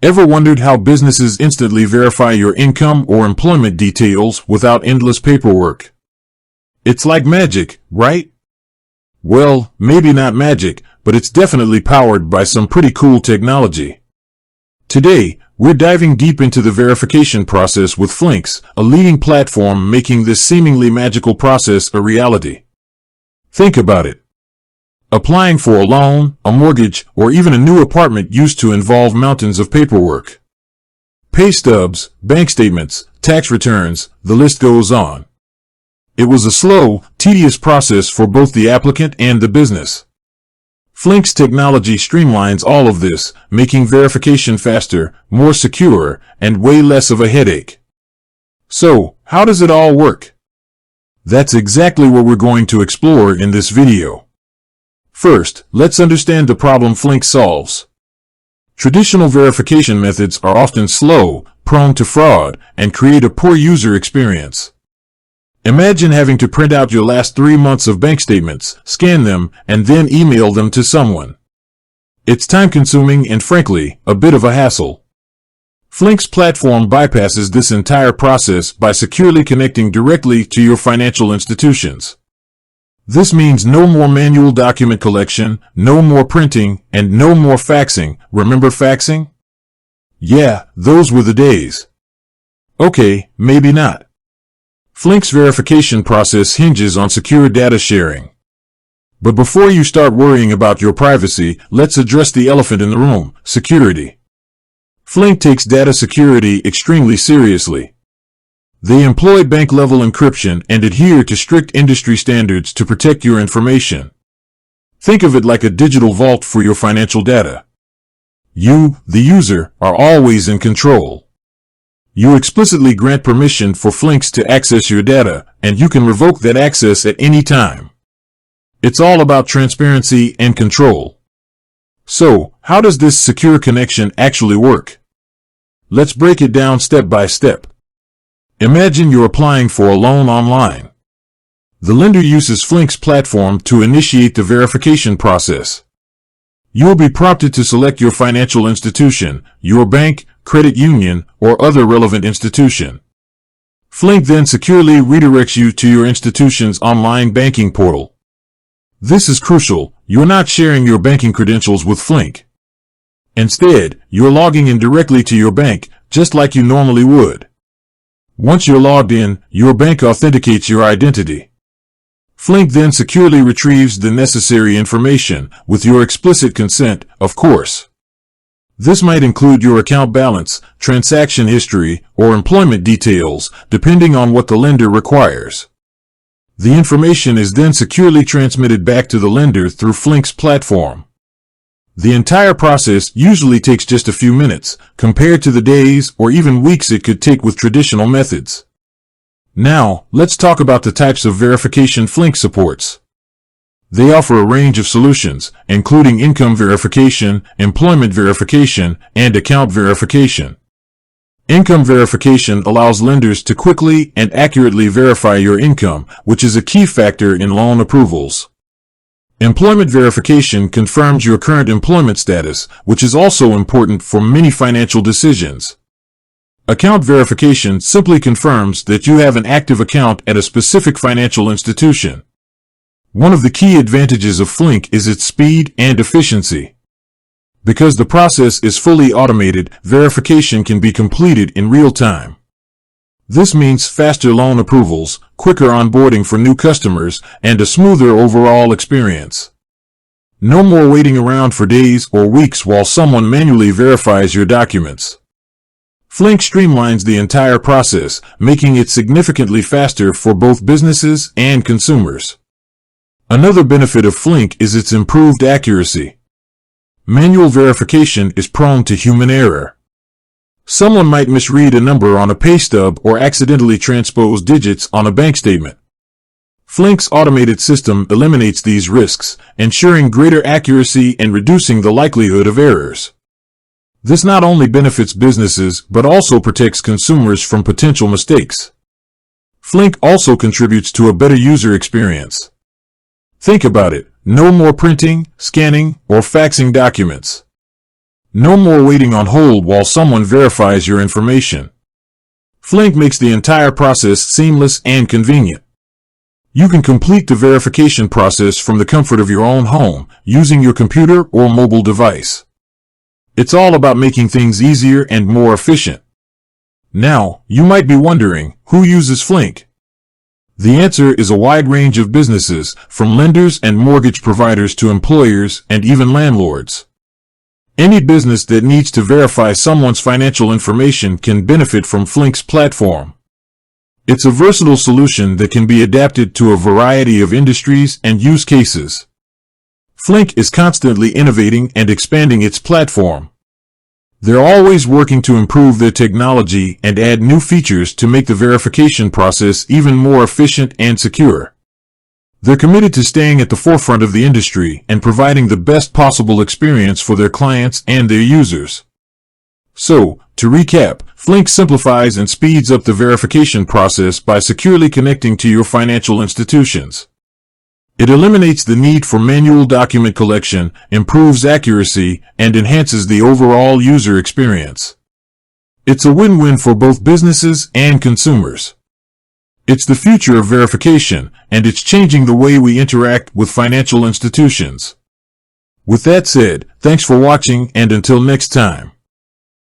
Ever wondered how businesses instantly verify your income or employment details without endless paperwork? It's like magic, right? Well, maybe not magic, but it's definitely powered by some pretty cool technology. Today, we're diving deep into the verification process with Flinks, a leading platform making this seemingly magical process a reality. Think about it. Applying for a loan, a mortgage, or even a new apartment used to involve mountains of paperwork. Pay stubs, bank statements, tax returns, the list goes on. It was a slow, tedious process for both the applicant and the business. Flinks technology streamlines all of this, making verification faster, more secure, and way less of a headache. So, how does it all work? That's exactly what we're going to explore in this video. First, let's understand the problem Flinks solves. Traditional verification methods are often slow, prone to fraud, and create a poor user experience. Imagine having to print out your last 3 months of bank statements, scan them, and then email them to someone. It's time-consuming and, frankly, a bit of a hassle. Flinks platform bypasses this entire process by securely connecting directly to your financial institutions. This means no more manual document collection, no more printing, and no more faxing. Remember faxing? Yeah, those were the days. Okay, maybe not. Flinks' verification process hinges on secure data sharing. But before you start worrying about your privacy, let's address the elephant in the room: security. Flinks takes data security extremely seriously. They employ bank-level encryption and adhere to strict industry standards to protect your information. Think of it like a digital vault for your financial data. You, the user, are always in control. You explicitly grant permission for Flinks to access your data, and you can revoke that access at any time. It's all about transparency and control. So, how does this secure connection actually work? Let's break it down step by step. Imagine you're applying for a loan online. The lender uses Flinks platform to initiate the verification process. You will be prompted to select your financial institution, your bank, credit union, or other relevant institution. Flinks then securely redirects you to your institution's online banking portal. This is crucial. You're not sharing your banking credentials with Flinks. Instead, you're logging in directly to your bank, just like you normally would. Once you're logged in, your bank authenticates your identity. Flinks then securely retrieves the necessary information, with your explicit consent, of course. This might include your account balance, transaction history, or employment details, depending on what the lender requires. The information is then securely transmitted back to the lender through Flinks platform. The entire process usually takes just a few minutes, compared to the days or even weeks it could take with traditional methods. Now, let's talk about the types of verification Flinks supports. They offer a range of solutions, including income verification, employment verification, and account verification. Income verification allows lenders to quickly and accurately verify your income, which is a key factor in loan approvals. Employment verification confirms your current employment status, which is also important for many financial decisions. Account verification simply confirms that you have an active account at a specific financial institution. One of the key advantages of Flinks is its speed and efficiency. Because the process is fully automated, verification can be completed in real time. This means faster loan approvals, quicker onboarding for new customers, and a smoother overall experience. No more waiting around for days or weeks while someone manually verifies your documents. Flinks streamlines the entire process, making it significantly faster for both businesses and consumers. Another benefit of Flinks is its improved accuracy. Manual verification is prone to human error. Someone might misread a number on a pay stub or accidentally transpose digits on a bank statement. Flinks' automated system eliminates these risks, ensuring greater accuracy and reducing the likelihood of errors. This not only benefits businesses but also protects consumers from potential mistakes. Flinks also contributes to a better user experience. Think about it: no more printing, scanning, or faxing documents. No more waiting on hold while someone verifies your information. Flink makes the entire process seamless and convenient. You can complete the verification process from the comfort of your own home, using your computer or mobile device. It's all about making things easier and more efficient. Now, you might be wondering, who uses Flink? The answer is a wide range of businesses, from lenders and mortgage providers to employers and even landlords. Any business that needs to verify someone's financial information can benefit from Flink's platform. It's a versatile solution that can be adapted to a variety of industries and use cases. Flink is constantly innovating and expanding its platform. They're always working to improve their technology and add new features to make the verification process even more efficient and secure. They're committed to staying at the forefront of the industry and providing the best possible experience for their clients and their users. So, to recap, Flink simplifies and speeds up the verification process by securely connecting to your financial institutions. It eliminates the need for manual document collection, improves accuracy, and enhances the overall user experience. It's a win-win for both businesses and consumers. It's the future of verification, and it's changing the way we interact with financial institutions. With that said, thanks for watching, and until next time.